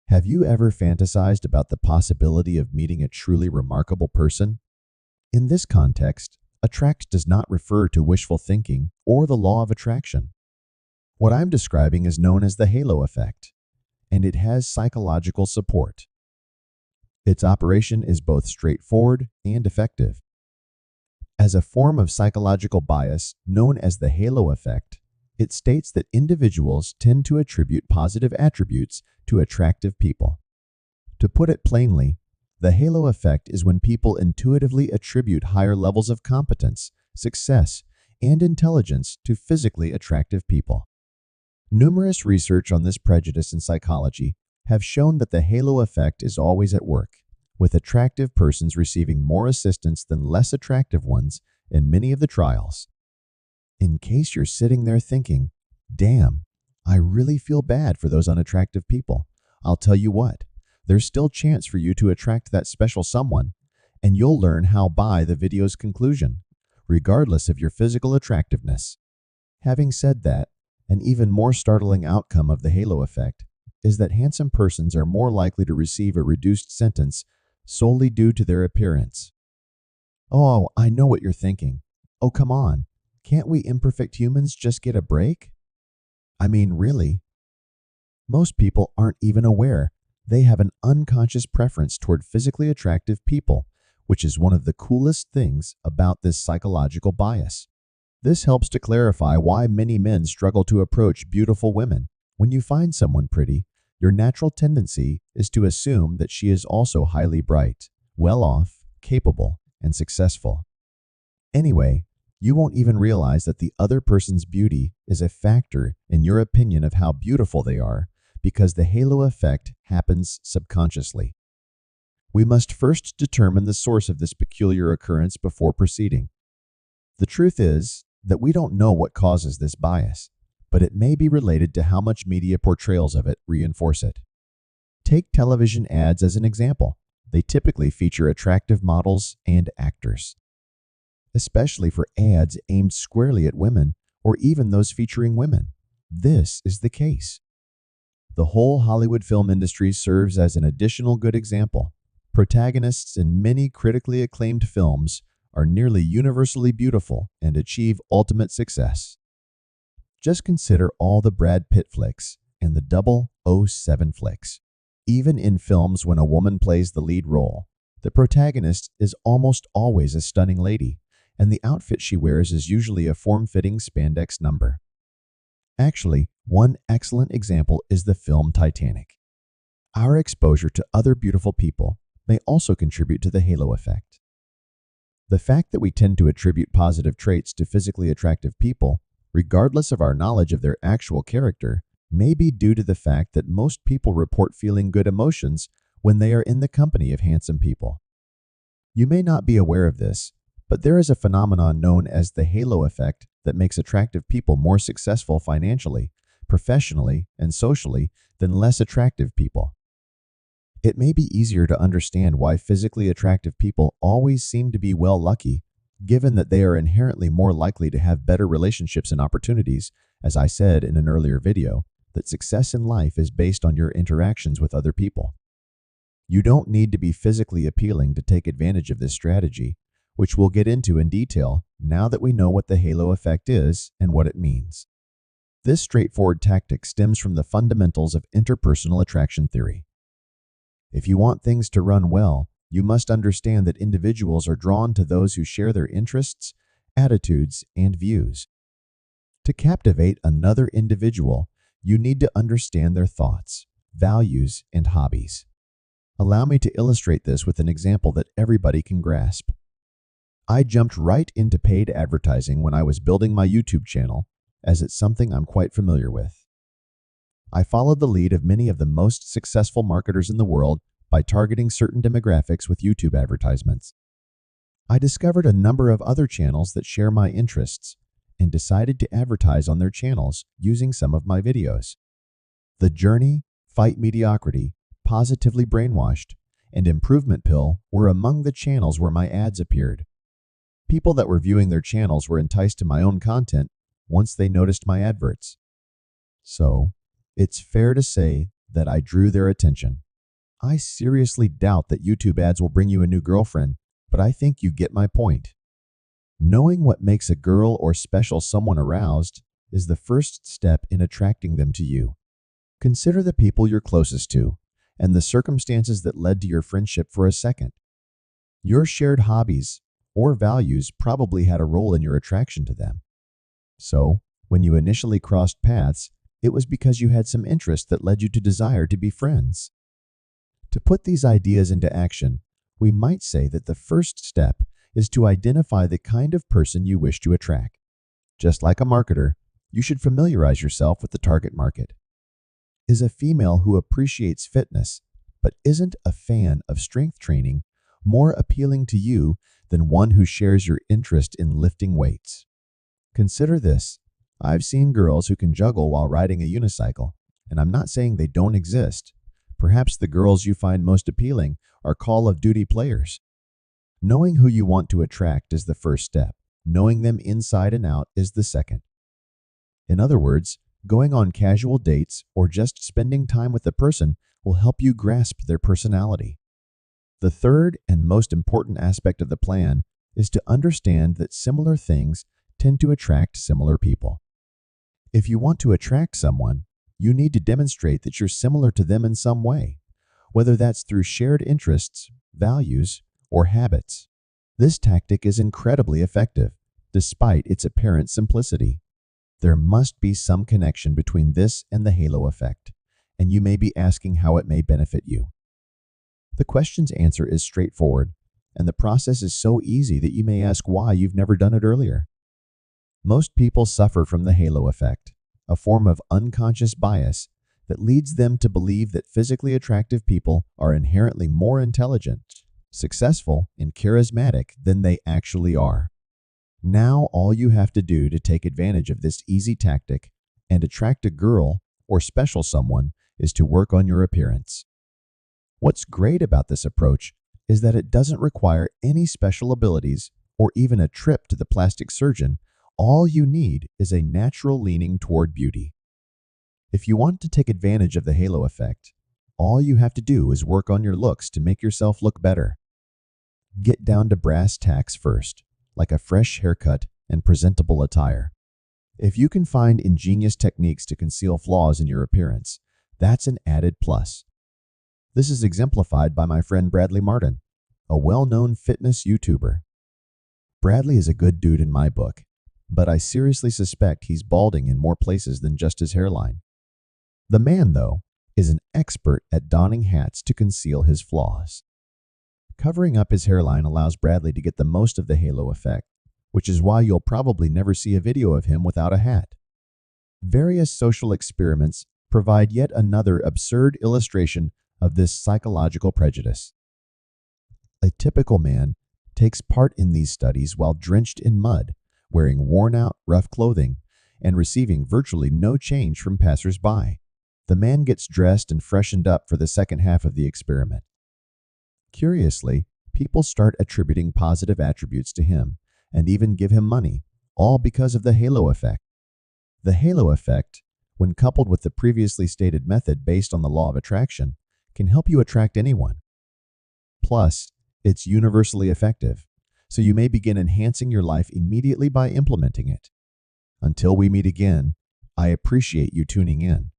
Have you ever fantasized about the possibility of meeting a truly remarkable person? In this context, attract does not refer to wishful thinking or the law of attraction. What I'm describing is known as the halo effect, and it has psychological support. Its operation is both straightforward and effective. As a form of psychological bias known as the halo effect, it states that individuals tend to attribute positive attributes to attractive people. To put it plainly, the halo effect is when people intuitively attribute higher levels of competence, success, and intelligence to physically attractive people. Numerous research on this prejudice in psychology have shown that the halo effect is always at work, with attractive persons receiving more assistance than less attractive ones in many of the trials. In case you're sitting there thinking, damn, I really feel bad for those unattractive people, I'll tell you what, there's still chance for you to attract that special someone, and you'll learn how by the video's conclusion, regardless of your physical attractiveness. Having said that, an even more startling outcome of the halo effect is that handsome persons are more likely to receive a reduced sentence solely due to their appearance. Oh, I know what you're thinking. Oh, come on. Can't we imperfect humans just get a break? I mean, really? Most people aren't even aware they have an unconscious preference toward physically attractive people, which is one of the coolest things about this psychological bias. This helps to clarify why many men struggle to approach beautiful women. When you find someone pretty, your natural tendency is to assume that she is also highly bright, well-off, capable, and successful. Anyway, you won't even realize that the other person's beauty is a factor in your opinion of how beautiful they are because the halo effect happens subconsciously. We must first determine the source of this peculiar occurrence before proceeding. The truth is that we don't know what causes this bias, but it may be related to how much media portrayals of it reinforce it. Take television ads as an example. They typically feature attractive models and actors, especially for ads aimed squarely at women or even those featuring women. This is the case. The whole Hollywood film industry serves as an additional good example. Protagonists in many critically acclaimed films are nearly universally beautiful and achieve ultimate success. Just consider all the Brad Pitt flicks and the 007 flicks. Even in films when a woman plays the lead role, the protagonist is almost always a stunning lady, and the outfit she wears is usually a form-fitting spandex number. Actually, one excellent example is the film Titanic. Our exposure to other beautiful people may also contribute to the halo effect. The fact that we tend to attribute positive traits to physically attractive people, regardless of our knowledge of their actual character, may be due to the fact that most people report feeling good emotions when they are in the company of handsome people. You may not be aware of this, but there is a phenomenon known as the halo effect that makes attractive people more successful financially, professionally, and socially than less attractive people. It may be easier to understand why physically attractive people always seem to be well lucky, given that they are inherently more likely to have better relationships and opportunities. As I said in an earlier video, that success in life is based on your interactions with other people. You don't need to be physically appealing to take advantage of this strategy, which we'll get into in detail now that we know what the halo effect is and what it means. This straightforward tactic stems from the fundamentals of interpersonal attraction theory. If you want things to run well, you must understand that individuals are drawn to those who share their interests, attitudes, and views. To captivate another individual, you need to understand their thoughts, values, and hobbies. Allow me to illustrate this with an example that everybody can grasp. I jumped right into paid advertising when I was building my YouTube channel, as it's something I'm quite familiar with. I followed the lead of many of the most successful marketers in the world by targeting certain demographics with YouTube advertisements. I discovered a number of other channels that share my interests and decided to advertise on their channels using some of my videos. The Journey, Fight Mediocrity, Positively Brainwashed, and Improvement Pill were among the channels where my ads appeared. People that were viewing their channels were enticed to my own content once they noticed my adverts. So, it's fair to say that I drew their attention. I seriously doubt that YouTube ads will bring you a new girlfriend, but I think you get my point. Knowing what makes a girl or special someone aroused is the first step in attracting them to you. Consider the people you're closest to and the circumstances that led to your friendship for a second. Your shared hobbies or values probably had a role in your attraction to them. So, when you initially crossed paths, it was because you had some interest that led you to desire to be friends. To put these ideas into action, we might say that the first step is to identify the kind of person you wish to attract. Just like a marketer, you should familiarize yourself with the target market. Is a female who appreciates fitness but isn't a fan of strength training more appealing to you than one who shares your interest in lifting weights? Consider this. I've seen girls who can juggle while riding a unicycle, and I'm not saying they don't exist. Perhaps the girls you find most appealing are Call of Duty players. Knowing who you want to attract is the first step. Knowing them inside and out is the second. In other words, going on casual dates or just spending time with the person will help you grasp their personality. The third and most important aspect of the plan is to understand that similar things tend to attract similar people. If you want to attract someone, you need to demonstrate that you're similar to them in some way, whether that's through shared interests, values, or habits. This tactic is incredibly effective, despite its apparent simplicity. There must be some connection between this and the halo effect, and you may be asking how it may benefit you. The question's answer is straightforward, and the process is so easy that you may ask why you've never done it earlier. Most people suffer from the halo effect, a form of unconscious bias that leads them to believe that physically attractive people are inherently more intelligent, successful, and charismatic than they actually are. Now all you have to do to take advantage of this easy tactic and attract a girl or special someone is to work on your appearance. What's great about this approach is that it doesn't require any special abilities or even a trip to the plastic surgeon. All you need is a natural leaning toward beauty. If you want to take advantage of the halo effect, all you have to do is work on your looks to make yourself look better. Get down to brass tacks first, like a fresh haircut and presentable attire. If you can find ingenious techniques to conceal flaws in your appearance, that's an added plus. This is exemplified by my friend Bradley Martin, a well-known fitness YouTuber. Bradley is a good dude in my book, but I seriously suspect he's balding in more places than just his hairline. The man, though, is an expert at donning hats to conceal his flaws. Covering up his hairline allows Bradley to get the most of the halo effect, which is why you'll probably never see a video of him without a hat. Various social experiments provide yet another absurd illustration of this psychological prejudice. A typical man takes part in these studies while drenched in mud, wearing worn-out, rough clothing, and receiving virtually no change from passers-by. The man gets dressed and freshened up for the second half of the experiment. Curiously, people start attributing positive attributes to him and even give him money, all because of the halo effect. The halo effect, when coupled with the previously stated method based on the law of attraction, can help you attract anyone. Plus, it's universally effective, so you may begin enhancing your life immediately by implementing it. Until we meet again, I appreciate you tuning in.